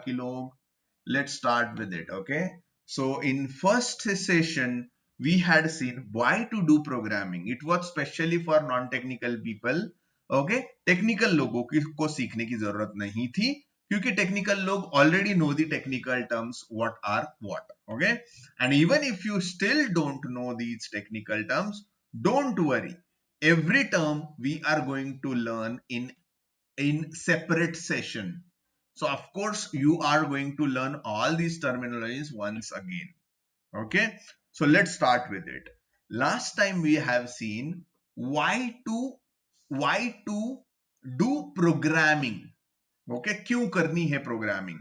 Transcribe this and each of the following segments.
बाकी लोग? Let's start with it, okay? So in first session, we had seen why to do programming. It was specially for non-technical people, okay? Technical लोगों को सीखने की जरूरत नहीं थी क्योंकि technical लोग already know the technical terms what are what, okay? And even if you still don't know these technical terms, don't worry. Every term we are going to learn in separate session. So of course you are going to learn all these terminologies once again. Okay, so let's start with it. Last time we have seen why to do programming. Okay, क्यों करनी है programming.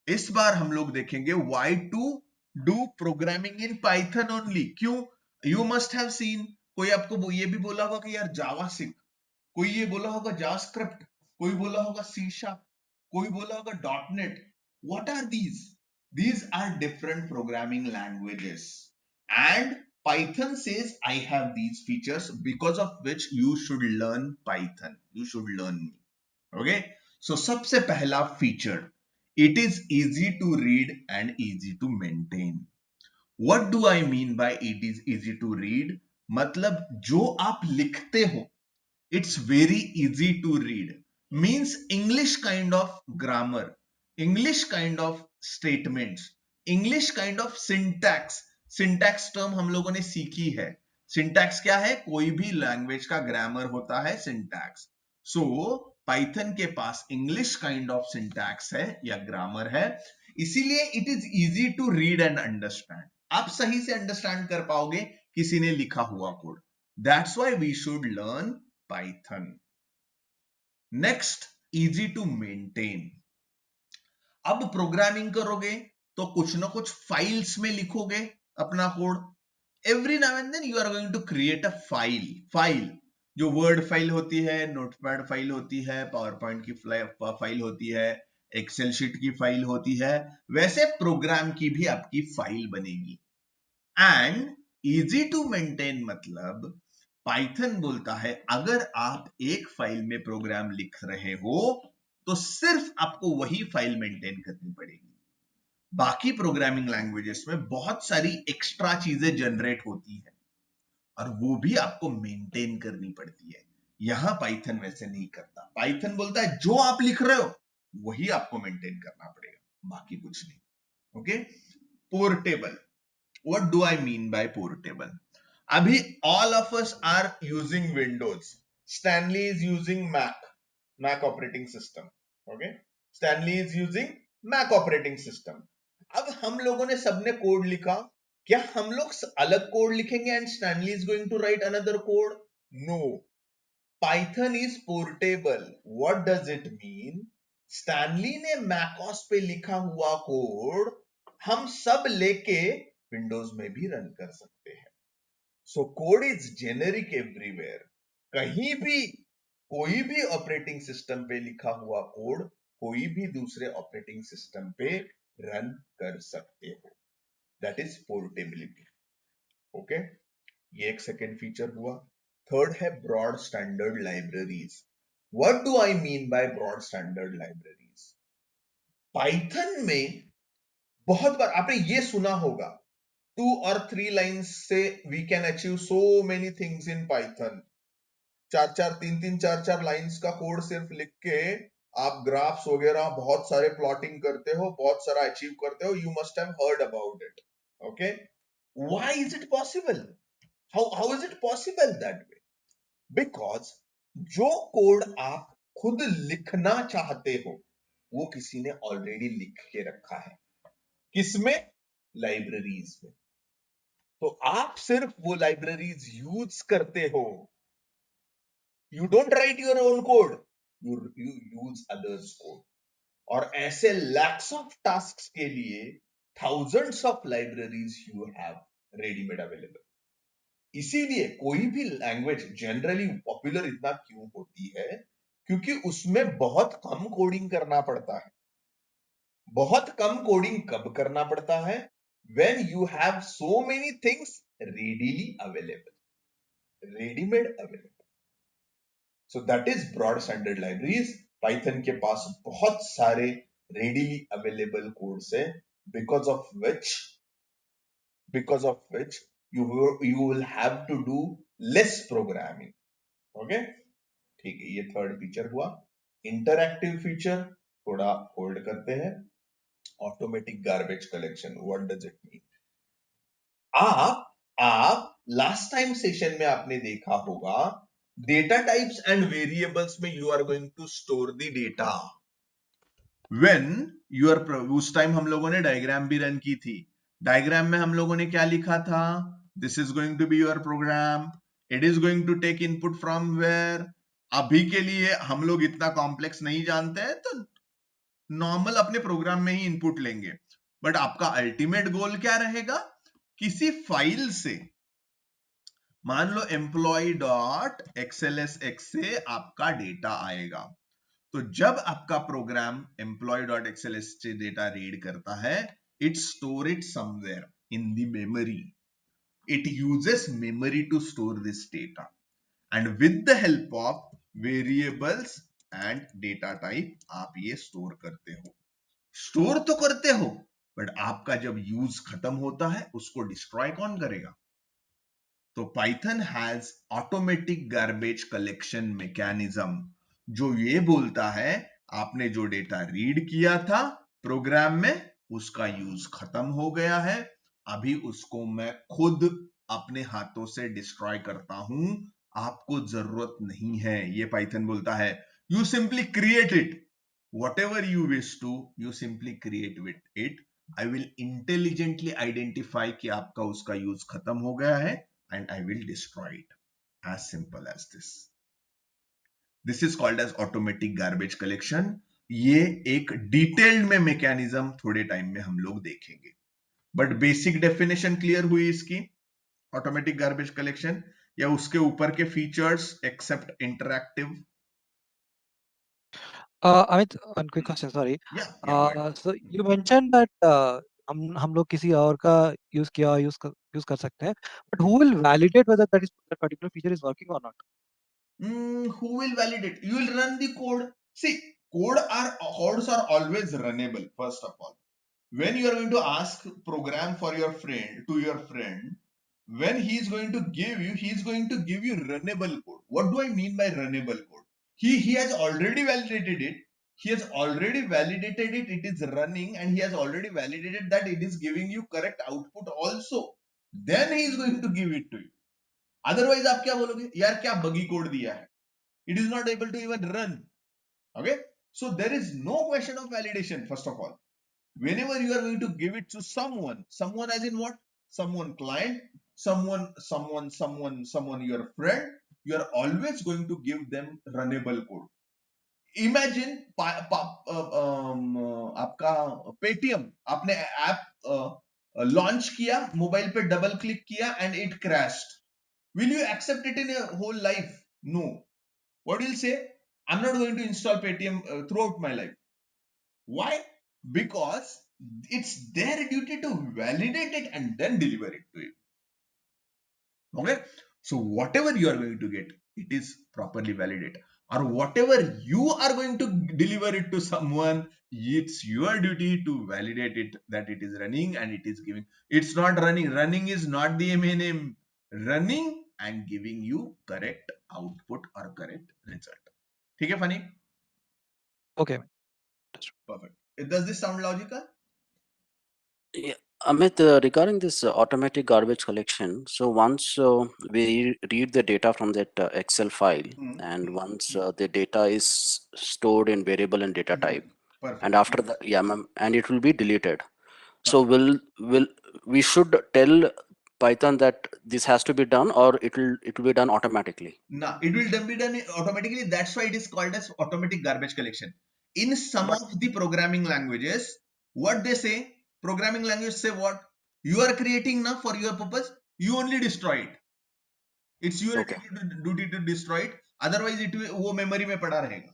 इस बार हम लोग देखेंगे why to do programming in Python only. क्यों? You must have seen, कोई आपको ये भी बोला होगा कि यार जावा सीख, कोई ये बोला होगा जावास्क्रिप्ट, कोई बोला होगा सी शार्प, कोई बोला होगा dot net. What are these are different programming languages, and Python says I have these features because of which you should learn Python, you should learn me. Okay, so सबसे पहला feature, it is easy to read and easy to maintain. What do I mean by it is easy to read? मतलब जो आप लिखते हो, it's very easy to read, means English kind of grammar, English kind of statements, English kind of syntax. Syntax term हम लोगों ने सीखी है. Syntax क्या है? कोई भी लैंग्वेज का ग्रामर होता है syntax. So Python के पास English kind of syntax है या ग्रामर है, इसीलिए it is easy to read and understand. आप सही से अंडरस्टैंड कर पाओगे किसी ने लिखा हुआ code. That's why we should learn Python. Next, easy to maintain. अब प्रोग्रामिंग करोगे तो कुछ ना कुछ फाइल्स में लिखोगे अपना code. Every now and then you are going to create a file जो वर्ड फाइल होती है, नोटपैड फाइल होती है, पावर पॉइंट की फाइल होती है, एक्सेल शीट की फाइल होती है, वैसे प्रोग्राम की भी आपकी फाइल बनेगी. एंड इजी टू मेंटेन मतलब पाइथन बोलता है अगर आप एक फाइल में प्रोग्राम लिख रहे हो तो सिर्फ आपको वही फाइल मेंटेन करनी पड़ेगी. बाकी प्रोग्रामिंग लैंग्वेजेस में बहुत सारी एक्स्ट्रा चीजें जनरेट होती है और वो भी आपको मेंटेन करनी पड़ती है. यहां पाइथन वैसे नहीं करता. पाइथन बोलता है जो आप लिख रहे हो वही आपको मेंटेन करना पड़ेगा, बाकी कुछ नहीं. Okay, portable. What do I mean by portable? Abhi all of us are using Windows. Stanley is using Mac operating system. Okay, Stanley is using Mac operating system. अब हम लोगों ने सबने कोड लिखा, क्या हम लोग अलग कोड लिखेंगे and Stanley is going to write another code? No. Python is portable. What does it mean? Stanley ने macOS पे लिखा हुआ कोड हम सब लेके विंडोज में भी रन कर सकते हैं. So code is generic everywhere. कहीं भी कोई भी ऑपरेटिंग सिस्टम पे लिखा हुआ कोड कोई भी दूसरे ऑपरेटिंग सिस्टम पे रन कर सकते हो. That is portability. ओके, ये एक सेकेंड फीचर हुआ. थर्ड है broad standard libraries. What do I mean by broad standard libraries? Python में बहुत बार आपने ये सुना होगा 2 or 3 लाइन्स से we can achieve so many things in Python. 4 lines का कोड सिर्फ लिख के आप ग्राफ्स वगैरह बहुत सारे प्लॉटिंग करते हो, बहुत सारा अचीव करते हो. You must have heard about it. Okay, why is it possible? How is it possible that way? Because जो कोड आप खुद लिखना चाहते हो वो किसी ने ऑलरेडी लिख के रखा है. किसमें? लाइब्रेरीज में. तो आप सिर्फ वो लाइब्रेरीज यूज करते हो. You don't write your own code, you use others code. और ऐसे लैक्स ऑफ टास्क्स के लिए thousands of libraries you have readymade available. इसीलिए कोई भी लैंग्वेज जनरली पॉपुलर इतना क्यों होती है? क्योंकि उसमें बहुत कम कोडिंग करना पड़ता है. बहुत कम कोडिंग कब करना पड़ता है? when you have so many things readily available, ready-made available. So that is broad standard libraries. Python के पास बहुत सारे readily available code से, because of which you will have to do less programming. Okay, ठीक है, ये third feature हुआ. Interactive feature थोड़ा hold करते हैं. Automatic garbage collection, what does it mean? आप लास्ट टाइम सेशन में आपने देखा होगा, डेटा टाइप्स एंड वेरिएबल्स में you are going to store the data. When you are, उस टाइम हम लोगों ने डायग्राम भी रन की थी. डायग्राम में हम लोगों ने क्या लिखा था? This is going to be your program, it is going to take input from where. अभी के लिए हम लोग इतना कॉम्प्लेक्स नहीं जानते हैं, तो नॉर्मल अपने प्रोग्राम में ही इनपुट लेंगे. बट आपका अल्टीमेट गोल क्या रहेगा? किसी फाइल से, मान लो employee.xlsx से आपका डेटा आएगा. तो जब आपका प्रोग्राम employee.xlsx से डेटा रीड करता है, it store it somewhere in the memory. It uses memory to store this data, and with the help of variables and data type आप ये स्टोर करते हो. स्टोर तो करते हो, बट आपका जब यूज खत्म होता है, उसको डिस्ट्रॉय कौन करेगा? तो Python has automatic garbage collection mechanism, जो ये बोलता है आपने जो डेटा रीड किया था प्रोग्राम में, उसका यूज खत्म हो गया है, अभी उसको मैं खुद अपने हाथों से डिस्ट्रॉय करता हूं, आपको जरूरत नहीं है. ये पाइथन बोलता है, you simply create it, whatever you wish to, you simply create with it. I will intelligently identify कि आपका उसका यूज खत्म हो गया है, and I will destroy it. As simple as this. This is called as automatic garbage collection. ये एक detailed में मैकेनिज्म थोड़े टाइम में हम लोग देखेंगे, बट बेसिक डेफिनेशन क्लियर हुई इसकी. ऑटोमेटिक गार्बेज कलेक्शन या उसके ऊपर के features except interactive. Amit, one quick question, sorry. या So you mentioned that हम लोग किसी और का यूज कर सकते हैं, but who will validate whether that particular feature is working or not? Who will validate? You will run the code. See, codes are always runnable. First of all, when you are going to ask program for your friend to your friend, when he is going to give you, he is going to give you runnable code. What do I mean by runnable code? He has already validated it. He has already validated it. It is running, and he has already validated that it is giving you correct output also. Then he is going to give it to you. Otherwise, आप क्या बोलोगे? यार क्या बगी code दिया है? It is not able to even run. Okay, so there is no question of validation. First of all, whenever you are going to give it to someone as in what? Someone client, someone your friend, you are always going to give them runnable code. Imagine आपका Paytm, आपने app launch किया, mobile पे double click किया and it crashed. Will you accept it in a whole life? No. What will say? I'm not going to install Paytm throughout my life. Why? Because it's their duty to validate it and then deliver it to you. Okay? So whatever you are going to get, it is properly validated. Or whatever you are going to deliver it to someone, it's your duty to validate it that it is running and it is giving. It's not running. Running is not the main aim. Running and giving you correct output or correct result. ठीक है funny? Okay. Perfect. Does this sound logical? Yeah, Amit, regarding this automatic garbage collection, so once we read the data from that Excel file, and once the data is stored in variable and data type, Perfect. and after that, yeah, ma'am, and it will be deleted. So will we should tell Python that this has to be done, or it will be done automatically? Now it will be done automatically. That's why it is called as automatic garbage collection. In some of the programming languages, what they say, programming language say what? You are creating now for your purpose, you only destroy it. It's your Okay. duty to destroy it. Otherwise, it will वो memory में पड़ा रहेगा.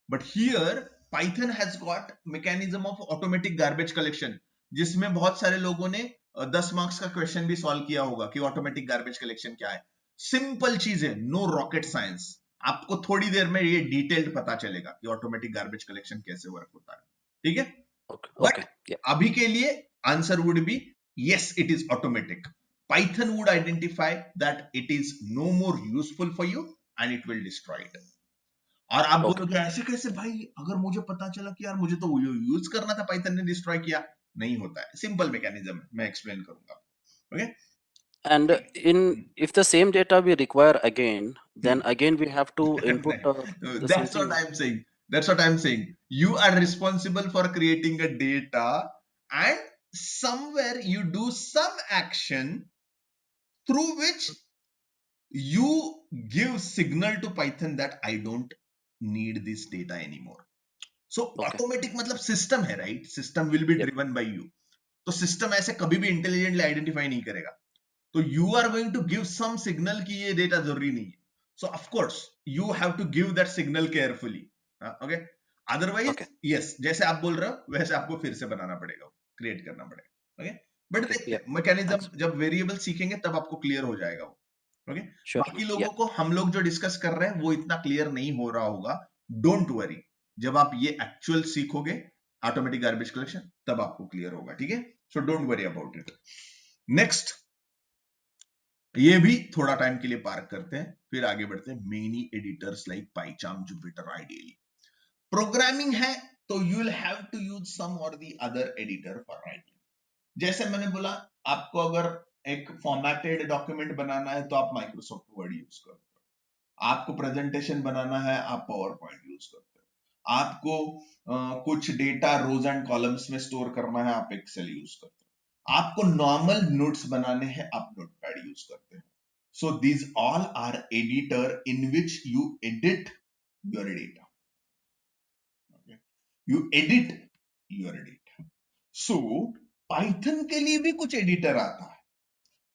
But here Python has got mechanism of automatic garbage collection, जिसमें बहुत सारे लोगों ने 10 marks का क्वेश्चन भी सॉल्व किया होगा कि ऑटोमेटिक गार्बेज कलेक्शन क्या है. सिंपल चीज है, नो रॉकेट साइंस. आपको थोड़ी देर में ये डिटेल्ड पता चलेगा कि ऑटोमेटिक गार्बेज कलेक्शन कैसे वर्क होता है. ठीक है, Okay. But Okay. Yeah. अभी के लिए answer would be yes, it is automatic. Python would identify that it is no more useful for you and it will destroy it. और आप Okay. बोलोगे ऐसे कैसे भाई, अगर मुझे पता चला कि यार मुझे तो यूज करना था, पाइथन ने डिस्ट्रॉय किया, नहीं होता है, सिंपल मैकेनिज्म है, मैं एक्सप्लेन करूंगा. Okay, And if the same data we require again, then Hmm. again we have to input the same That's what thing. I'm saying. That's what I'm saying. You are responsible for creating a data, and somewhere you do some action through which you give signal to Python that I don't need this data anymore. So Okay. automatic मतलब system है, right? System will be Yep. driven by you. तो system ऐसे कभी भी intelligently identify नहीं करेगा. तो you are going to give some signal कि ये data जरूरी नहीं है. So of course you have to give that signal carefully. Okay. Otherwise, Okay. yes, जैसे आप बोल रहे हो वैसे आपको फिर से बनाना पड़ेगा, create करना पड़ेगा. Okay. But Okay. देखते Yep. हैं मैकेनिज्म, Thanks. जब वेरिएबल सीखेंगे तब आपको क्लियर हो जाएगा वो. Okay, Sure. बाकी लोगों Yeah. को हम लोग जो डिस्कस कर रहे हैं वो इतना क्लियर नहीं हो रहा होगा. डोंट वरी, जब आप ये एक्चुअल सीखोगे ऑटोमेटिक गार्बेज कलेक्शन तब आपको क्लियर होगा. ठीक है, so don't worry about it. Next, ये भी थोड़ा टाइम के लिए पार्क करते हैं, फिर आगे बढ़ते हैं. Many editors like PyCharm, Jupyter. Ideally programming है तो you will have to use some और the other editor for writing. जैसे मैंने बोला, आपको अगर एक फॉर्मेटेड डॉक्यूमेंट बनाना है तो आप माइक्रोसॉफ्ट वर्ड यूज करते हो. आपको प्रेजेंटेशन बनाना है आप पावर पॉइंट यूज करते हो. आपको कुछ डेटा रोज एंड कॉलम्स में स्टोर करना है आप एक्सेल यूज करते हो. आपको नॉर्मल नोट्स बनाने हैं आप नोटपैड यूज करते हो. So these all our editor in which you edit your data. You edit your data. So Python के लिए भी कुछ एडिटर आता है.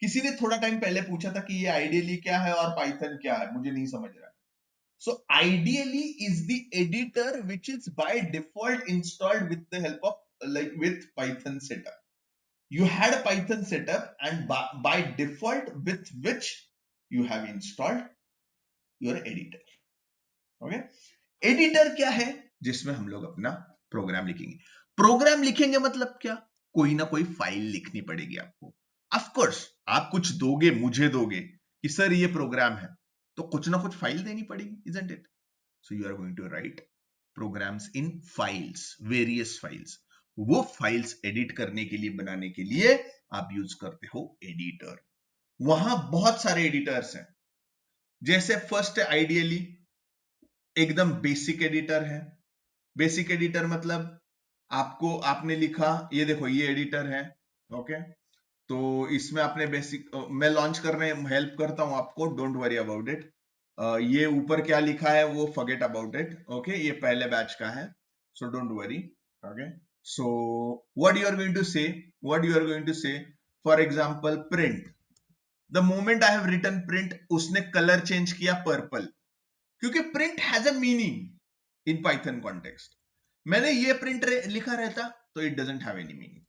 किसी ने थोड़ा टाइम पहले पूछा था कि ये आइडियली क्या है और पाइथन क्या है, मुझे नहीं समझ रहा. So ideally is the editor which is by default installed with the help of with Python setup. You had a Python setup and by default with which you have installed your editor. Okay? Editor क्या है? जिसमें हम लोग अपना programme लिखेंगे. Programme लिखेंगे मतलब क्या? कोई ना कोई फाइल लिखनी पड़ेगी आपको. ऑफ कोर्स आप कुछ दोगे, मुझे दोगे कि सर ये प्रोग्राम है, तो कुछ ना कुछ फाइल देनी पड़ेगी, isn't it? So you are going to write programs in files, various files. वो फाइल्स एडिट करने के लिए, बनाने के लिए आप यूज करते हो एडिटर. वहां बहुत सारे एडिटर्स हैं. जैसे फर्स्ट है आइडियली, एकदम बेसिक एडिटर है. बेसिक एडिटर मतलब आपको, आपने लिखा, ये देखो ये एडिटर है. ओके, तो इसमें आपने बेसिक, मैं लॉन्च करने हेल्प करता हूं आपको, डोंट वरी अबाउट इट. ये ऊपर क्या लिखा है वो फॉरगेट अबाउट इट. ओके, ये पहले बैच का है, so don't worry. Okay, so what you are going to say, what you are going to say, for example print. The moment I have written print, उसने colour change किया purple, क्योंकि print has a meaning in Python context. मैंने ये print लिखा रहता तो it doesn't have any meaning.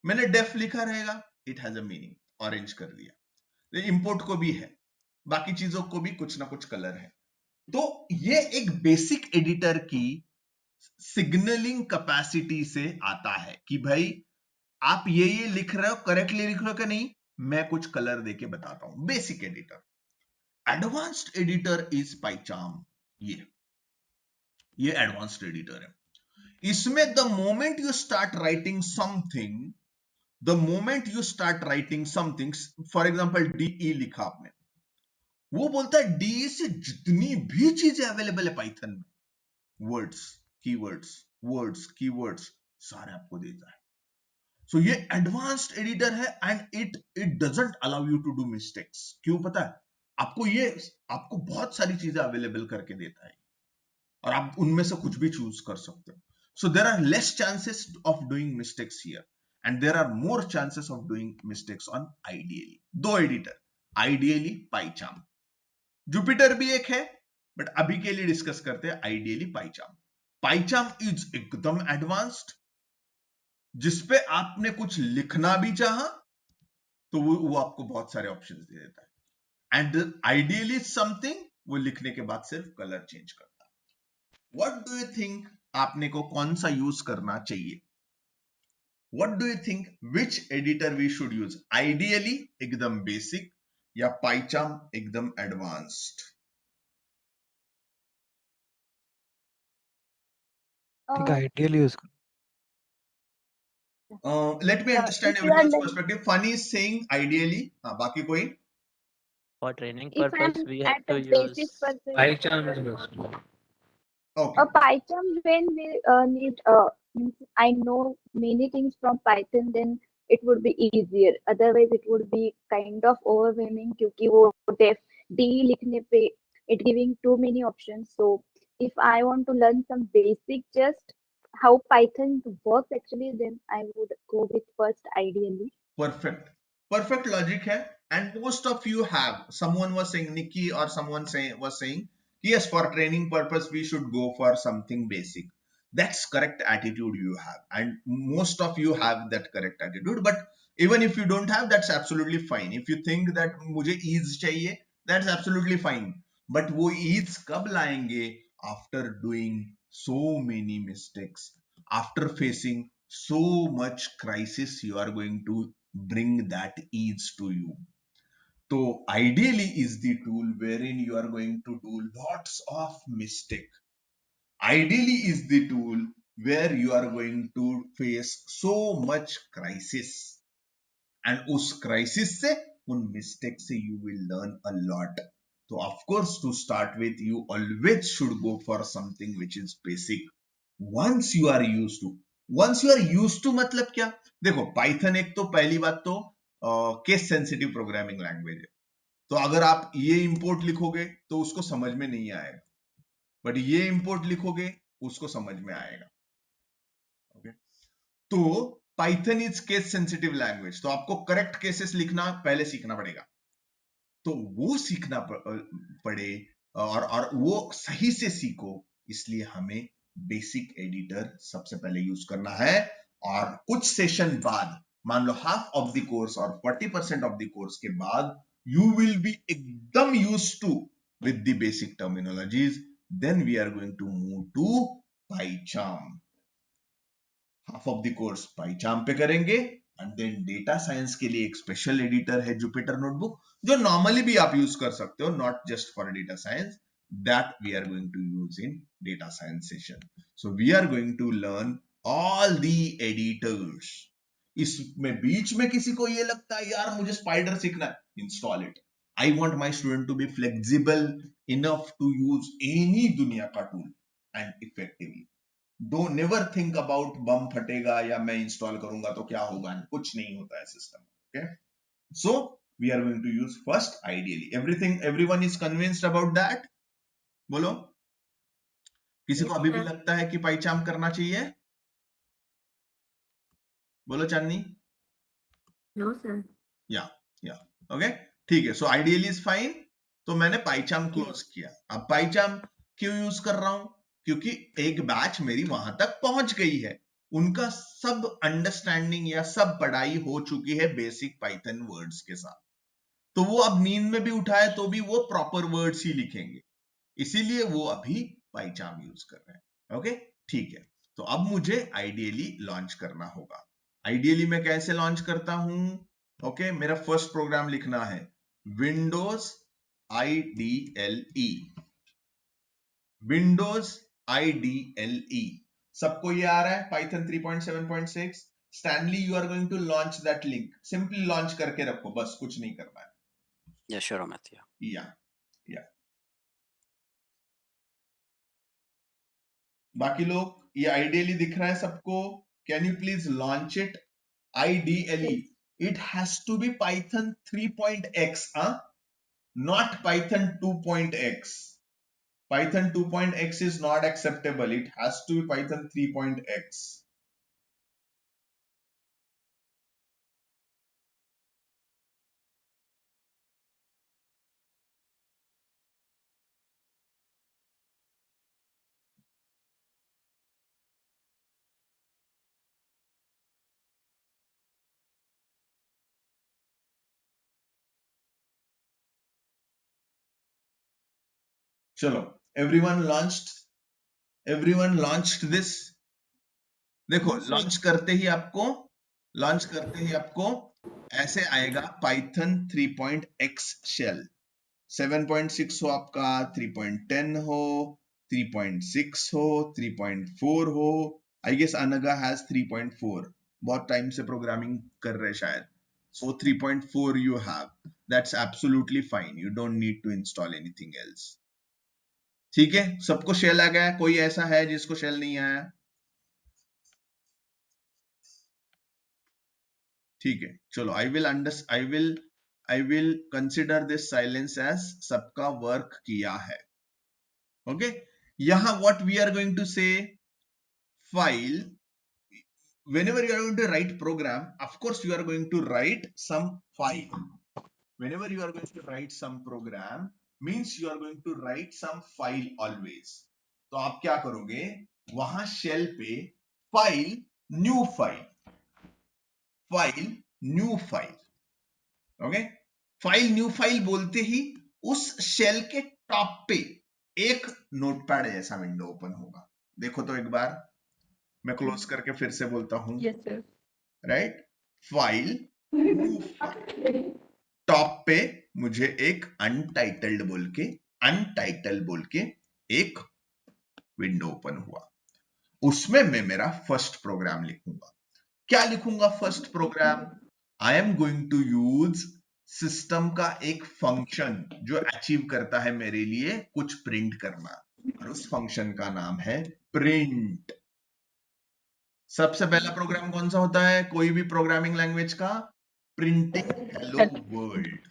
मैंने def लिखा रहेगा, it has a meaning, orange कर दिया. इंपोर्ट को भी है, बाकी चीजों को भी कुछ ना कुछ कलर है. तो ये एक बेसिक एडिटर की सिग्नलिंग कैपेसिटी से आता है कि भाई आप ये लिख रहे हो, करेक्टली लिख रहे हो कि नहीं, मैं कुछ कलर देके बताता हूं. Basic editor. Advanced editor is PyCharm. ये एडवांस्ड एडिटर है. इसमें the moment you start writing something, the moment you start writing something, for example D E लिखा आपने, वो बोलता है डीई से जितनी भी चीजें अवेलेबल है पाइथन में, वर्ड्स, कीवर्ड्स, वर्ड्स, कीवर्ड्स, सारे आपको देता है. सो ये एडवांस्ड एडिटर है and it doesn't allow you to do mistakes. क्यों पता है आपको? ये आपको बहुत सारी चीजें अवेलेबल करके देता है और आप उनमें से कुछ भी चूज कर सकते हो. So there are less chances of doing mistakes here and there are more chances of doing mistakes on ideally. दो एडिटर, आइडियली, पाइचार्म. जुपिटर भी एक है, बट अभी के लिए डिस्कस करते हैं आइडियली पाइचार्म. पाइचार्म इज एकदम एडवांस्ड, जिसपे आपने कुछ लिखना भी चाहा तो वो आपको बहुत सारे ऑप्शंस दे देता है. एंड आइडियली समथिंग, वो लिखने के बाद सिर्फ कलर चेंज करता है. व्हाट डू यू थिंक आपने को कौन सा यूज करना चाहिए? What do you think? Which editor we should use? Ideally एकदम बेसिक या PyCharm एकदम advanced? I think Uh, ideally use Let me understand if you are everyone's like, perspective. Funny is saying ideally. बाकी कोई? For training if I'm purpose, we at have to a basic use person, PyCharm is best. Okay. a PyCharm when we need means I know many things from Python, then it would be easier. Otherwise, it would be kind of overwhelming क्योंकि वो def D लिखने पे it giving too many options. So if I want to learn some basic just how Python works actually, then I would go with first ideally. Perfect logic है. And most of you have. Someone was saying, Nikki or someone was saying, yes, for training purpose we should go for something basic. That's correct attitude you have, and most of you have that correct attitude. But even if you don't have, that's absolutely fine. If you think that मुझे ease चाहिए, that's absolutely fine. But वो ease कब लाएंगे? After doing so many mistakes, after facing so much crisis, you are going to bring that ease to you. So ideally is the tool wherein you are going to do lots of mistake. Ideally is the tool where you are going to face so much crisis, and उस crisis से, उन mistake से you will learn a lot. So of course, to start with, you always should go for something which is basic. Once you are used to मतलब क्या? देखो, Python एक तो पहली बात तो केस सेंसिटिव प्रोग्रामिंग लैंग्वेज है, तो अगर आप ये इंपोर्ट लिखोगे तो उसको समझ में नहीं आएगा, बट ये इंपोर्ट लिखोगे उसको समझ में आएगा. ओके, तो Python is case sensitive language, तो आपको करेक्ट केसेस लिखना पहले सीखना पड़ेगा. तो वो सीखना पड़े, और वो सही से सीखो, इसलिए हमें बेसिक एडिटर सबसे पहले यूज करना है. और कुछ सेशन बाद, मान लो हाफ ऑफ द कोर्स और 40% ऑफ द कोर्स के बाद, यू विल बी एकदम use to with the basic terminologies. Then we are going to move to PyCharm. Half of the course PyCharm पे करेंगे, एंड देन डेटा साइंस के लिए एक special editor है Jupyter notebook, जो नॉर्मली भी आप यूज कर सकते हो, not just for data science. That we are going to use in data science session. So we are going to learn all the editors. इसमें बीच में किसी को ये लगता है यार मुझे स्पाइडर सीखना है, install it. I want my student to be flexible enough to use any दुनिया का tool and effectively. Don't never think about bomb फटेगा या मैं इंस्टॉल करूंगा तो क्या होगा, कुछ नहीं होता है system. Okay, so we are going to use first ideally. Everything, everyone is convinced about that? बोलो, किसी को अभी भी लगता है कि PyCharm करना चाहिए? बोलो चांदनी. No, sir. या ओके, ठीक है. So ideally is fine. तो मैंने PyCharm क्लोज किया. अब PyCharm क्यों यूज कर रहा हूं? क्योंकि एक बैच मेरी वहां तक पहुंच गई है, उनका सब अंडरस्टैंडिंग या सब पढ़ाई हो चुकी है बेसिक पाइथन वर्ड्स के साथ. तो वो अब नींद में भी उठाए तो भी वो प्रॉपर वर्ड्स ही लिखेंगे, इसीलिए वो अभी PyCharm यूज कर रहे हैं. ओके, ठीक है. तो अब मुझे आइडियली लॉन्च करना होगा. आइडियली मैं कैसे लॉन्च करता हूं? ओके, मेरा फर्स्ट प्रोग्राम लिखना है विंडोज IDLE. विंडोज IDLE सबको ये आ रहा है, Python 3.7.6. Stanley, you are going to launch that link. Simply launch करके रखो, बस कुछ नहीं करना है. Yeah, sure, Amit. Yeah. या बाकी लोग, ये आइडियली दिख रहा है सबको? Can you please launch it? IDLE, it has to be Python 3.x, not Python 2.x. Python 2.x is not acceptable. It has to be Python 3.x. चलो, everyone launched. Everyone launched this. देखो launch करते ही आपको ऐसे आएगा Python 3.x shell 7.6 हो आपका, 3.10 हो, 3.6 हो, 3.4 हो. आई गेस अनगा हैज 3.4. बहुत टाइम से प्रोग्रामिंग कर रहे शायद. So 3.4 you have. That's absolutely fine. You don't need to install anything else. ठीक है, सबको शेल आ गया? कोई ऐसा है जिसको शेल नहीं आया? ठीक है, चलो I will consider this silence as सबका वर्क किया है. ओके, यहां what we are going to say, file, whenever you are going to write program, of course you are going to write some file. Whenever you are going to write some program, means you are going to write some file always. तो आप क्या करोगे, वहां shell पे file new file, okay. File new file बोलते ही उस shell के top पे एक नोटपैड जैसा विंडो ओपन होगा. देखो तो एक बार, मैं क्लोज करके फिर से बोलता हूं. Yes, sir. Right, file new file, top पे मुझे एक अनटाइटल्ड बोल के एक विंडो ओपन हुआ. उसमें मैं मेरा फर्स्ट प्रोग्राम लिखूंगा. क्या लिखूंगा first program? I am going to use system का एक फंक्शन जो अचीव करता है मेरे लिए कुछ प्रिंट करना, और उस फंक्शन का नाम है प्रिंट. सबसे पहला प्रोग्राम कौन सा होता है कोई भी प्रोग्रामिंग लैंग्वेज का? Printing hello world.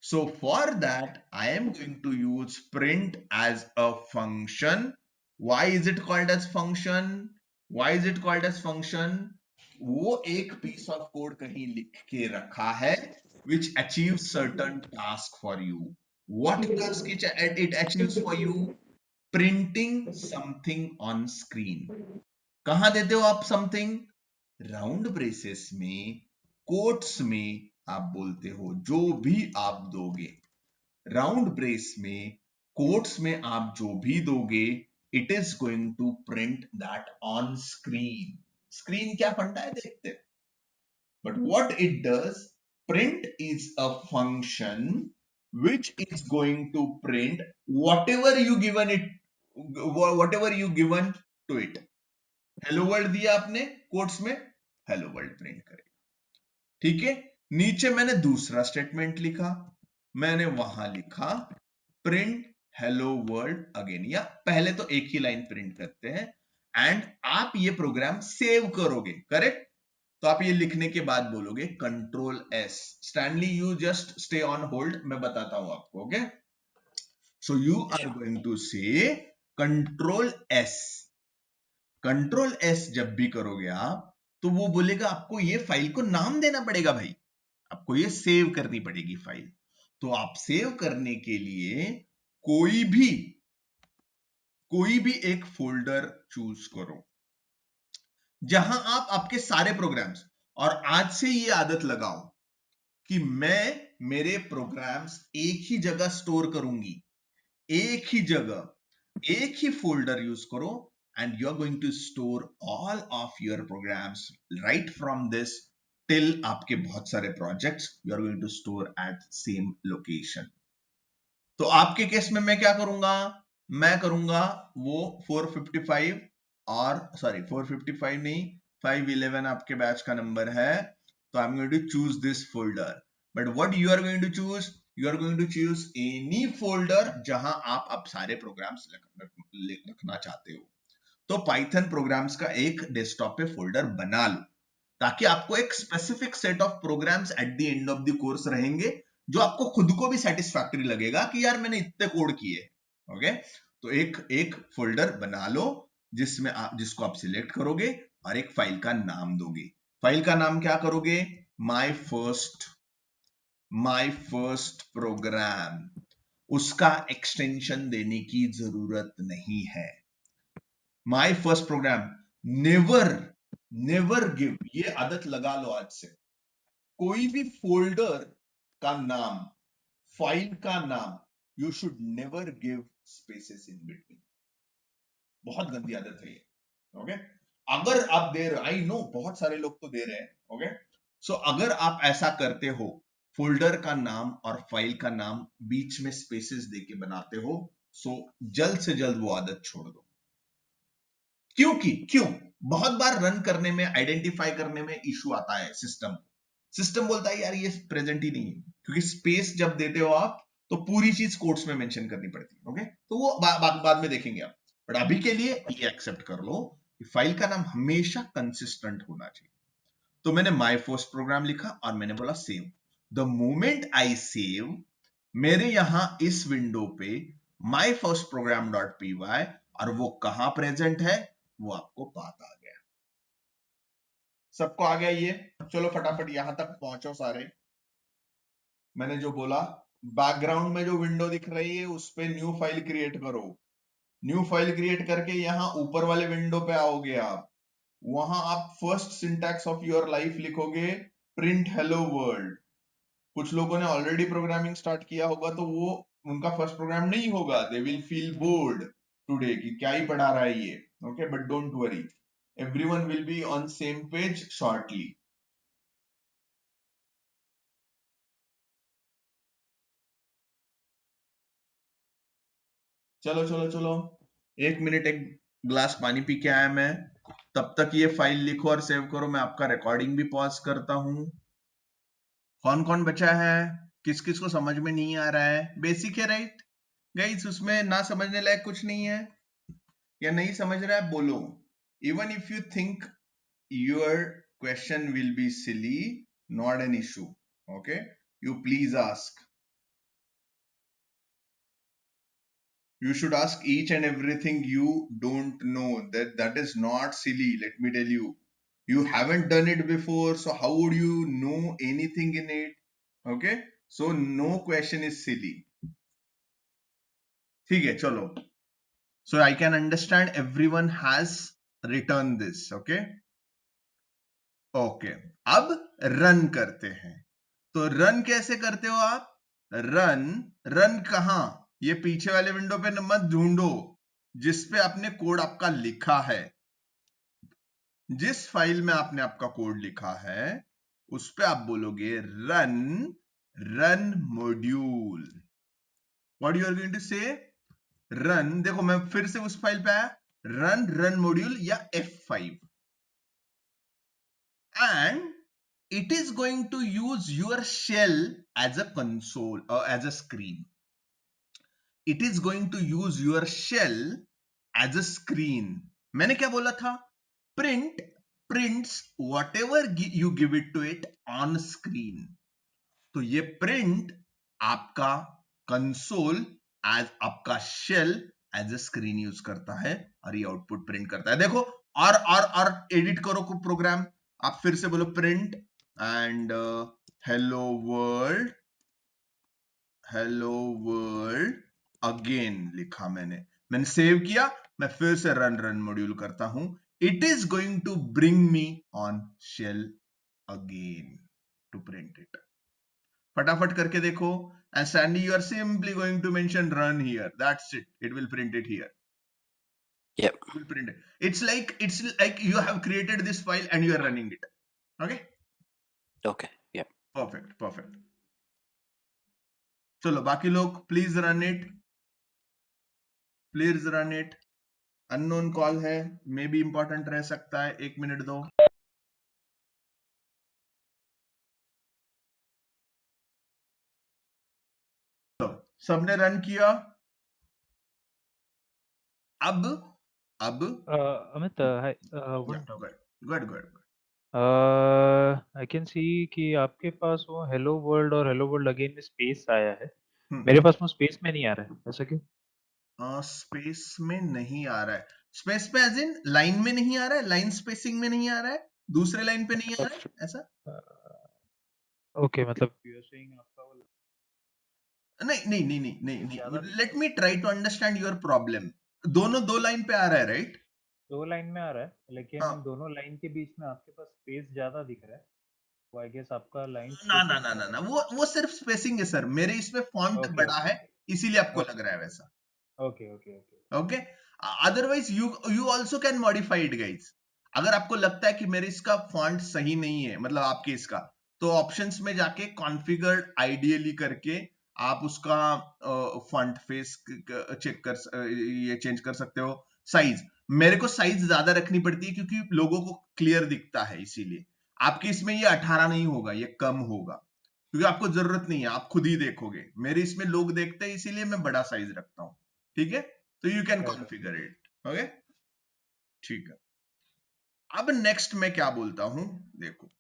So for that, I am going to use print as a function. Why is it called as function? वो एक piece of code कहीं लिख के रखा है which achieves certain task for you. What task it achieves for you? Printing something on screen. कहां देते हो आप something? राउंड ब्रेसेस में, कोट्स में आप बोलते हो जो भी आप दोगे. राउंड ब्रेस में, कोट्स में आप जो भी दोगे, it is going to print that on screen. Screen क्या फंडा है देखते हैं. But what it does, print is a function which is going to print whatever you given to it. Hello world दिया आपने कोट्स में, हेलो वर्ल्ड प्रिंट करेगा. ठीक है, नीचे मैंने दूसरा स्टेटमेंट लिखा, मैंने वहां लिखा प्रिंट हेलो वर्ल्ड अगेन, या पहले तो एक ही लाइन प्रिंट करते हैं. एंड आप ये प्रोग्राम सेव करोगे, करेक्ट? तो आप ये लिखने के बाद बोलोगे control S. Stanley you just stay on hold, मैं बताता हूं आपको. Okay, so you are going to say control S. Control S जब भी करोगे आप, तो वो बोलेगा आपको ये फाइल को नाम देना पड़ेगा भाई, आपको ये सेव करनी पड़ेगी फाइल. तो आप सेव करने के लिए कोई भी एक फोल्डर चूज करो जहां आप आपके सारे प्रोग्राम्स, और आज से ये आदत लगाओ कि मैं मेरे प्रोग्राम्स एक ही जगह स्टोर करूंगी, एक ही जगह, एक ही फोल्डर यूज करो. And you are going to store all of your programs right from this till आपके बहुत सारे projects you are going to store at same location. तो आपके केस में मैं क्या करूंगा, मैं करूंगा वो 455 और सॉरी 455 नहीं, 511 आपके बैच का नंबर है. तो I am going to choose this folder. But what you are going to choose, you are going to choose any folder जहां आप सारे प्रोग्राम्स रखना चाहते हो. तो पाइथन प्रोग्राम्स का एक डेस्कटॉप पे फोल्डर बना लो, ताकि आपको एक specific set of programs at the end of the course रहेंगे जो आपको खुद को भी सेटिस्फैक्टरी लगेगा कि यार मैंने इतने कोड किए. ओके, तो एक फोल्डर बना लो जिसको आप सिलेक्ट करोगे और एक फाइल का नाम दोगे. फाइल का नाम क्या करोगे? My first program. उसका एक्सटेंशन देने की जरूरत नहीं है. My first program. Never give, ये आदत लगा लो आज से, कोई भी फोल्डर का नाम, फाइल का नाम, you should never give spaces in between. बहुत गंदी आदत है ये। ओके, अगर आप दे रहे, आई नो बहुत सारे लोग तो दे रहे हैं। ओके, सो अगर आप ऐसा करते हो, फोल्डर का नाम और फाइल का नाम बीच में स्पेसेस देके बनाते हो, सो जल्द से जल्द वो आदत छोड़ दो। क्यों बहुत बार रन करने में, आइडेंटिफाई करने में इशू आता है। सिस्टम बोलता है यार ये प्रेजेंट ही नहीं है, क्योंकि स्पेस जब देते हो आप तो पूरी चीज कोट्स में मेंशन करनी पड़ती है। ओके, तो वो बाद में देखेंगे आप, बट अभी के लिए ये एक्सेप्ट कर लो कि फाइल का नाम हमेशा कंसिस्टेंट होना चाहिए। तो मैंने माय फर्स्ट प्रोग्राम लिखा और मैंने बोला save. The moment I save, मेरे यहां इस विंडो पे my first program dot P Y, और वो कहां प्रेजेंट है वो आपको बात आ गया। सबको आ गया ये? चलो फटाफट यहां तक पहुंचो सारे। मैंने जो बोला, बैकग्राउंड में जो विंडो दिख रही है उस पे न्यू फाइल क्रिएट करो। न्यू फाइल क्रिएट करके यहां ऊपर वाले विंडो पे आओगे आप, वहां आप first syntax of your life लिखोगे, प्रिंट हेलो वर्ल्ड। कुछ लोगों ने ऑलरेडी प्रोग्रामिंग स्टार्ट किया होगा तो वो उनका फर्स्ट प्रोग्राम नहीं होगा, they will feel bored today कि क्या ही पढ़ा रहा है ये। Okay, but don't worry, everyone will be on same page shortly. चलो चलो चलो, 1 मिनट, एक ग्लास पानी पी के आया मैं, तब तक ये फाइल लिखो और सेव करो। मैं आपका रिकॉर्डिंग भी पॉज करता हूं। कौन कौन बचा है, किस किस को समझ में नहीं आ रहा है? बेसिक है राइट गाइस, उसमें ना समझने लायक कुछ नहीं है, या नहीं समझ रहा है बोलो। Even if you think your question will be silly, not an issue. Okay, you please ask. You should ask each and everything you don't know. That is not silly, let me tell you. You haven't done it before, so how would you know anything in it? Okay, so no question is silly. ठीक है, चलो. So I can understand everyone has written this. Okay, okay. अब run करते हैं. तो run कैसे करते हो आप? रन कहां? ये पीछे वाले विंडो पे मत ढूंढो जिसपे आपने कोड आपका लिखा है। जिस फाइल में आपने आपका कोड लिखा है उस पे आप बोलोगे run module. What you are going to say? Run. देखो मैं फिर से उस फाइल पे आया, रन मॉड्यूल या F5, and it is going to use your shell as a console or as a screen. It is going to use your shell as a screen. मैंने क्या बोला था? prints whatever you give it to it on screen. तो ये print आपका console as आपका shell as a screen use करता है और ये आउटपुट प्रिंट करता है। देखो और एडिट करो को प्रोग्राम, आप फिर से बोलो print and hello world again लिखा मैंने सेव किया। मैं फिर से रन मॉड्यूल करता हूं, it is going to bring me on shell again to print it. फटाफट करके देखो, and Sandy you are simply going to mention run here, that's it, it will print it here. Yep. It will print it. It's like you have created this file and you are running it. Okay, Okay. Yep. perfect. चलो बाकी लोग please run it. Unknown call है, may be important रह सकता है, 1 minute दो। तो सबने रन किया। अब Amit, hi. One doubt. Good. I can see कि आपके पास वो Hello World और Hello World Again में स्पेस आया है। हम्म। मेरे पास वो स्पेस में नहीं आ रहा है, ऐसा क्यों? स्पेस में नहीं आ रहा है। स्पेस पे एज इन लाइन में नहीं आ रहा है, लाइन स्पेसिंग में नहीं आ रहा है, दूसरे लाइन पे नहीं आ रहा है, ऐसा? ओके, मतलब you're saying आपका वो नहीं। Let me try to understand your problem. दोनों दो लाइन पे आ रहा है राइट? दो लाइन में आ रहा है, लेकिन हाँ। इन दोनों लाइन के बीच में आपके पास स्पेस ज्यादा दिख रहा है। तो आई गेस आपका लाइन ना, वो सिर्फ स्पेसिंग है सर, मेरे इसमें फॉन्ट ओके बड़ा है इसीलिए आपको लग रहा है वैसा। Okay. Okay, otherwise you also can modify it guys. अगर आपको लगता है कि मेरे इसका फॉन्ट सही नहीं है, मतलब आपके इसका, तो ऑप्शंस में जाके कॉन्फ़िगर्ड आइडियली करके आप उसका फॉन्ट फेस चेक कर ये चेंज कर सकते हो। साइज, मेरे को साइज ज्यादा रखनी पड़ती है क्योंकि लोगों को क्लियर दिखता है, इसीलिए। आपके इसमें ये 18 नहीं होगा, ये कम होगा, क्योंकि आपको जरूरत नहीं है, आप खुद ही देखोगे। मेरे इसमें लोग देखते हैं, इसीलिए मैं बड़ा साइज रखता हूं, ठीक है। तो you can configure it, okay, ठीक है। अब नेक्स्ट मैं क्या बोलता हूं, देखो,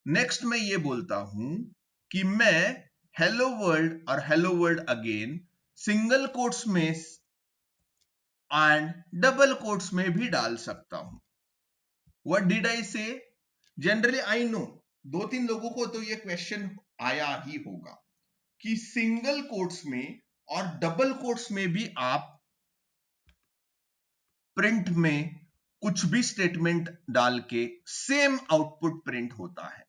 नेक्स्ट मैं ये बोलता हूं कि मैं हेलो वर्ल्ड और hello world again single quotes में एंड डबल कोट्स में भी डाल सकता हूं। व्हाट डिड आई से? जनरली आई नो 2-3 लोगों को तो ये क्वेश्चन आया ही होगा कि सिंगल कोट्स में और डबल कोट्स में भी आप प्रिंट में कुछ भी स्टेटमेंट डाल के सेम आउटपुट प्रिंट होता है।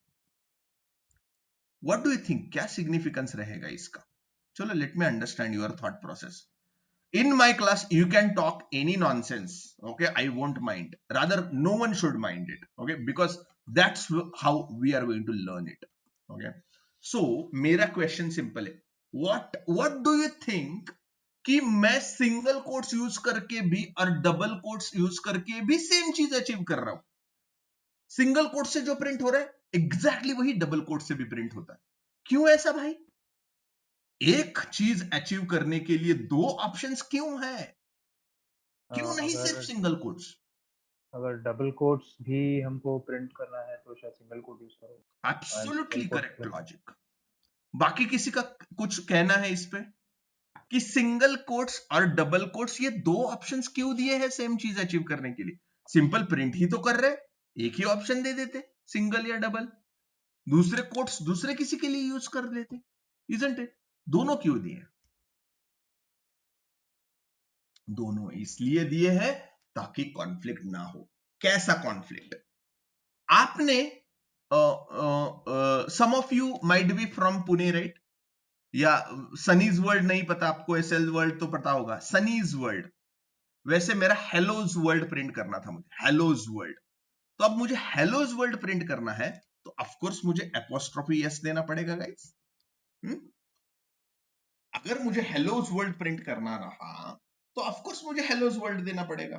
व्हाट डू यू थिंक, क्या सिग्निफिकेंस रहेगा इसका? चलो, let me understand your thought process. In my class, you can talk any nonsense. Okay, I won't mind. Rather, no one should mind it. Okay, because that's how we are going to learn it. Okay. So, मेरा question simple है. What do you think कि मैं single quotes use करके भी और double quotes use करके भी same चीज अचीव कर रहा हूं? सिंगल कोट से जो प्रिंट हो रहा है एग्जैक्टली वही डबल कोट से भी प्रिंट होता है। क्यों ऐसा भाई? एक चीज अचीव करने के लिए 2 ऑप्शंस क्यों है? क्यों नहीं सिर्फ सिंगल कोट्स? अगर डबल कोट्स भी हमको प्रिंट करना है तो शायद सिंगल कोट यूज करो। Absolutely correct logic. बाकी किसी का कुछ कहना है इस पे कि सिंगल कोट्स और डबल कोट्स ये 2 ऑप्शंस क्यों दिए हैं सेम चीज अचीव करने के लिए? सिंपल प्रिंट ही तो कर रहे, एक ही ऑप्शन दे देते, सिंगल या डबल। दूसरे कोट्स दूसरे किसी के लिए यूज कर लेते, इजंट इट? दोनों क्यों दिए? दोनों इसलिए दिए हैं ताकि कॉन्फ्लिक्ट ना हो। कैसा कॉन्फ्लिक्ट? आपने some of you might be from Pune, right? या सनीज वर्ल्ड नहीं पता आपको, एसएल वर्ल्ड तो पता होगा, सनीज वर्ल्ड। वैसे मेरा हेलोज वर्ल्ड प्रिंट करना था, मुझे हेलोज वर्ल्ड। तो अब मुझे हेलोज वर्ल्ड प्रिंट करना है, तो ऑफकोर्स मुझे एपोस्ट्रोफी एस देना पड़ेगा गाइस। अगर मुझे हेलोज वर्ल्ड प्रिंट करना रहा तो ऑफकोर्स मुझे हेलोज वर्ल्ड देना पड़ेगा।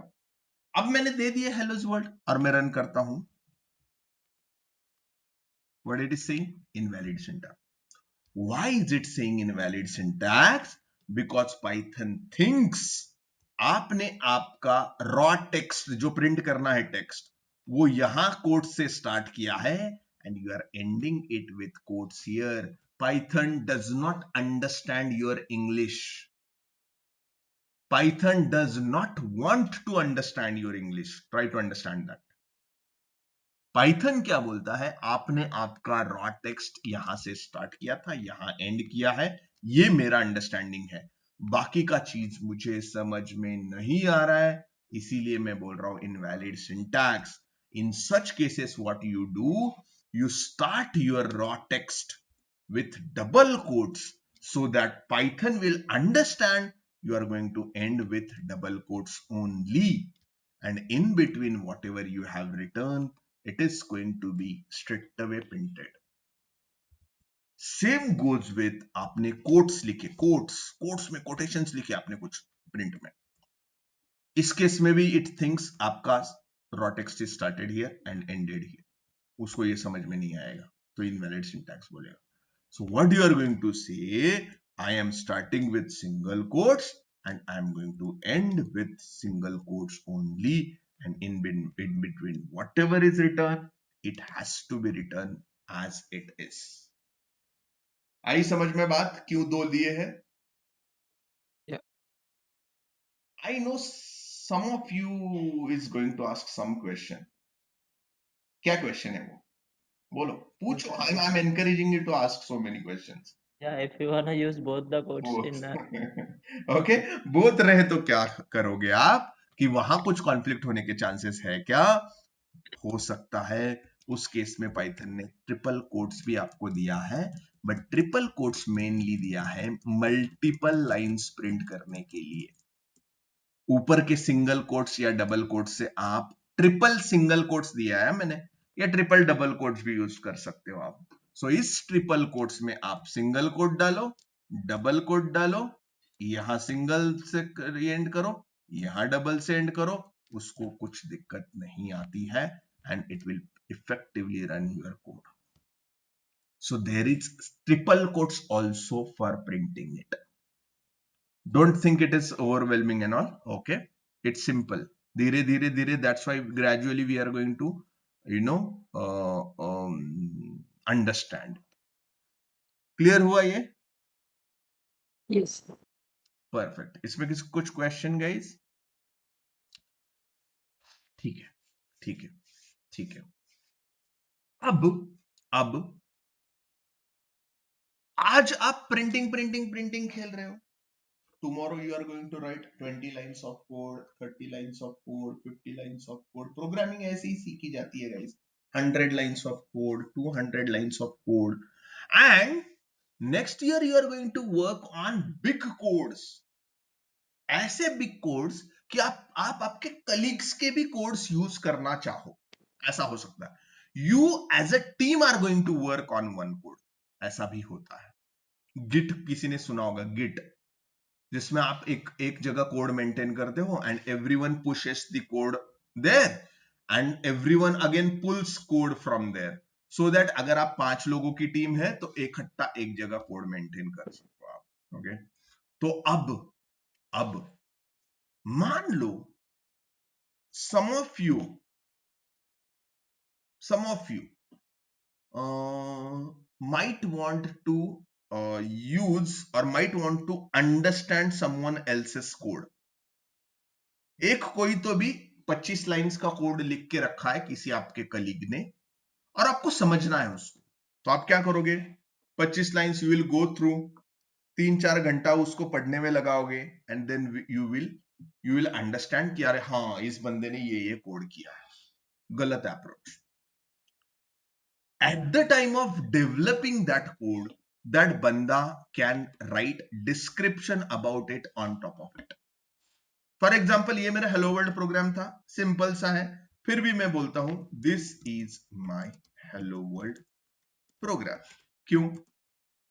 अब मैंने दे दिया हेलोज वर्ल्ड और मैं रन करता हूं। What it is saying? Invalid syntax. Why is it saying invalid syntax? Because Python thinks आपने आपका raw text जो प्रिंट करना है टेक्स्ट, वो यहां कोट से स्टार्ट किया है and you are ending it with quotes here. Python does not understand your English. Python does not want to understand your English. Try to understand that. Python क्या बोलता है? आपने आपका रॉ टेक्स्ट यहां से स्टार्ट किया था, यहां एंड किया है, ये मेरा अंडरस्टैंडिंग है, बाकी का चीज मुझे समझ में नहीं आ रहा है, इसीलिए मैं बोल रहा हूं invalid syntax. In such cases what you do, you start your raw text with double quotes so that Python will understand you are going to end with double quotes only, and in between whatever you have written, it is going to be straight away printed. Same goes with आपने quotes लिखे, quotes में quotations लिखे आपने कुछ print में, इस case में भी it thinks आपका raw text is started here and ended here, उसको ये समझ में नहीं आएगा, तो invalid syntax बोलेगा। So what you are going to say, I am starting with single quotes and I am going to end with single quotes only, and in between whatever is written, it has to be written as it is. आई समझ में बात क्यों 2 दिए हैं? Yeah. I know some of you is going to ask some question. क्या question है वो? बोलो, पूछो। I am encouraging you to ask so many questions. Yeah, if you wanna use both the codes in okay, both रहे तो क्या करोगे आप कि वहां कुछ कॉन्फ्लिक्ट होने के चांसेस है क्या? हो सकता है। उस केस में पाइथन ने ट्रिपल कोट्स भी आपको दिया है, बट ट्रिपल कोट्स मेनली दिया है मल्टीपल लाइंस प्रिंट करने के लिए। ऊपर के सिंगल कोट्स या डबल कोट्स से आप ट्रिपल सिंगल कोट्स दिया है मैंने, या ट्रिपल डबल कोट्स भी यूज कर सकते हो आप। सो इस ट्रिपल कोट्स में आप सिंगल कोट डालो, डबल कोट डालो, यहां सिंगल से एंड करो, यहां डबल से एंड करो, उसको कुछ दिक्कत नहीं आती है, and it will effectively run your code. So there is triple quotes also for printing it. Don't think it is overwhelming and all. Okay, it's simple. Dhire dhire dhire. That's why gradually we are going to, understand. Clear हुआ ये? Yes. Perfect. इसमें कुछ question guys? ठीक है, ठीक है, ठीक है। अब आज आप प्रिंटिंग खेल रहे हो। Tomorrow you are going to write 20 lines of code, 30 lines of code, 50 lines of code. Programming ऐसे ही सीखी जाती है guys. 100 lines of code, 200 lines of code. And next year you are going to work on big codes. ऐसे big codes कि आप आपके colleagues के भी codes use करना चाहो, ऐसा हो सकता है। You as a team are going to work on one code. ऐसा भी होता है। Git किसी ने सुना होगा, Git, जिसमें आप एक जगह कोड मेंटेन करते हो, and everyone pushes the code there, and everyone again pulls code from there, so that अगर आप 5 लोगों की टीम है तो इकट्ठा एक जगह कोड मेंटेन कर सको आप। ओके, तो अब मान लो some of you might want to use or might want to understand someone else's code. एक कोई तो भी 25 लाइंस का कोड लिख के रखा है किसी आपके कलीग ने, और आपको समझना है उसको, तो आप क्या करोगे? 25 lines you will go through, 3-4 घंटा उसको पढ़ने में लगाओगे, and then you will understand कि अरे हाँ, इस बंदे ने ये कोड किया है। गलत approach. At the time of developing that code, that बंदा can write description about it on top of it. For example, ये मेरा हेलो वर्ल्ड प्रोग्राम था, सिंपल सा है, फिर भी मैं बोलता हूं this is my hello world program. क्यों?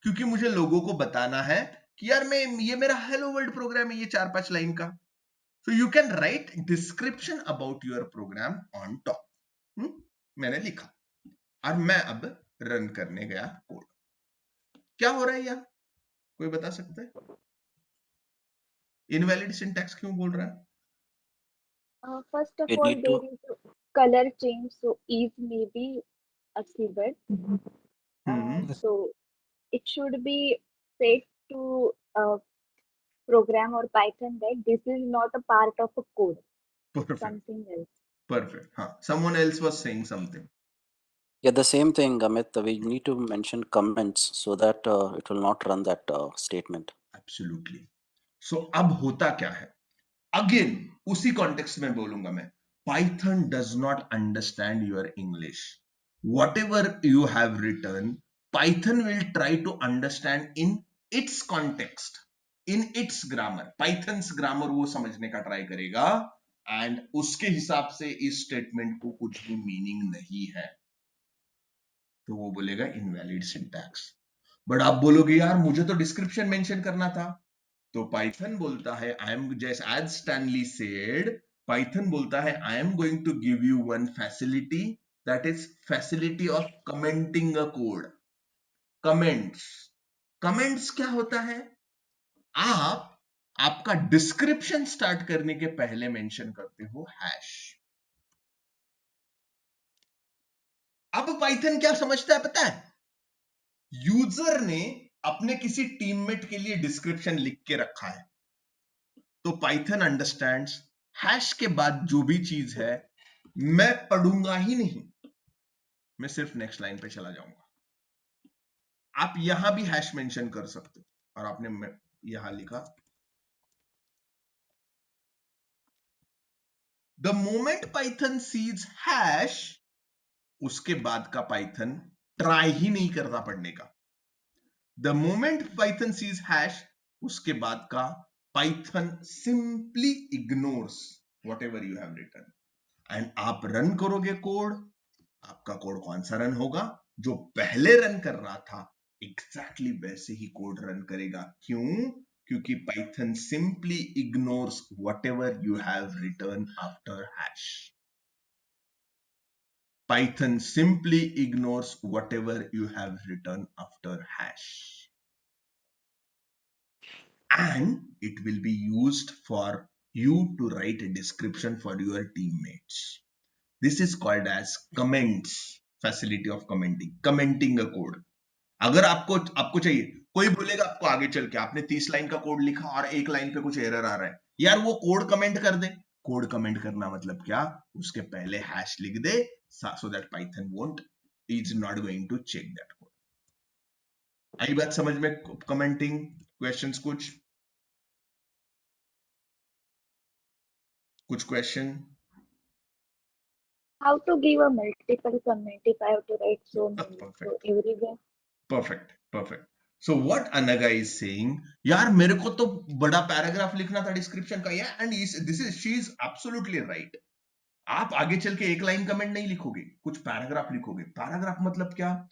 क्योंकि मुझे लोगों को बताना है कि यार ये मेरा हेलो वर्ल्ड प्रोग्राम है, ये 4-5 लाइन का। So you can write description about your program on top. मैंने लिखा और मैं अब रन करने गया कोड। क्या हो रहा है यार, कोई बता सकता है? इनवैलिड सिंटैक्स क्यों बोल रहा है? First of We all, need there to. is a color change, so is maybe a keyword. So it should be said to program or Python that this is not a part of a code, Perfect. something else. Perfect. Huh. Someone else was saying something. Yeah, the same thing, Amit. We need to mention comments so that it will not run that statement. Absolutely. So अब होता क्या है? Again, उसी context में बोलूंगा मैं, Python does not understand your English. Whatever you have written, Python will try to understand in its context, in its grammar. Python's grammar वो समझने का ट्राई करेगा, एंड उसके हिसाब से इस स्टेटमेंट को कुछ भी मीनिंग नहीं है, तो वो बोलेगा इनवैलिड सिंटैक्स। बट आप बोलोगे यार मुझे तो डिस्क्रिप्शन मेंशन करना था, तो पाइथन बोलता है I am just as Stanley said, Python बोलता है I am going to give you one facility, that is facility of commenting a code. Comments क्या होता है? आपका डिस्क्रिप्शन स्टार्ट करने के पहले मेंशन करते हो हैश। अब पाइथन क्या समझता है पता है? यूजर ने अपने किसी टीममेट के लिए डिस्क्रिप्शन लिख के रखा है, तो पाइथन अंडरस्टैंड्स हैश के बाद जो भी चीज है मैं पढ़ूंगा ही नहीं, मैं सिर्फ नेक्स्ट लाइन पे चला जाऊंगा। आप यहां भी हैश मेंशन कर सकते हो, और आपने यहां लिखा the moment Python sees hash, उसके बाद का पाइथन ट्राई ही नहीं करता पढ़ने का। The moment Python sees hash, उसके बाद का Python simply ignores whatever you have written. And आप रन करोगे कोड, आपका कोड कौन सा रन होगा? जो पहले रन कर रहा था एग्जैक्टली वैसे ही कोड रन करेगा. क्यों? क्योंकि Python simply ignores whatever you have return after hash. Python simply ignores whatever you have written after hash. And it will be used for you to write a description for your teammates. This is called as comments, facility of commenting a code. अगर आपको चाहिए, कोई बोलेगा आपको आगे चल के आपने 30 लाइन का कोड लिखा और एक लाइन पे कुछ एरर आ रहा है, यार वो कोड कमेंट कर दे. कोड कमेंट करना मतलब क्या? उसके पहले हैश लिख दे, so that Python is not going to check that code. आई बात समझ में? कमेंटिंग क्वेश्चंस कुछ question? How to give a multiple comment if I have to write so many? So everywhere. Perfect. So what Anaga is saying, यार मेरे को तो बड़ा paragraph लिखना था डिस्क्रिप्शन का, यार, and she is absolutely right. आप आगे चल के एक लाइन कमेंट नहीं लिखोगे, कुछ पैराग्राफ लिखोगे. पैराग्राफ मतलब क्या?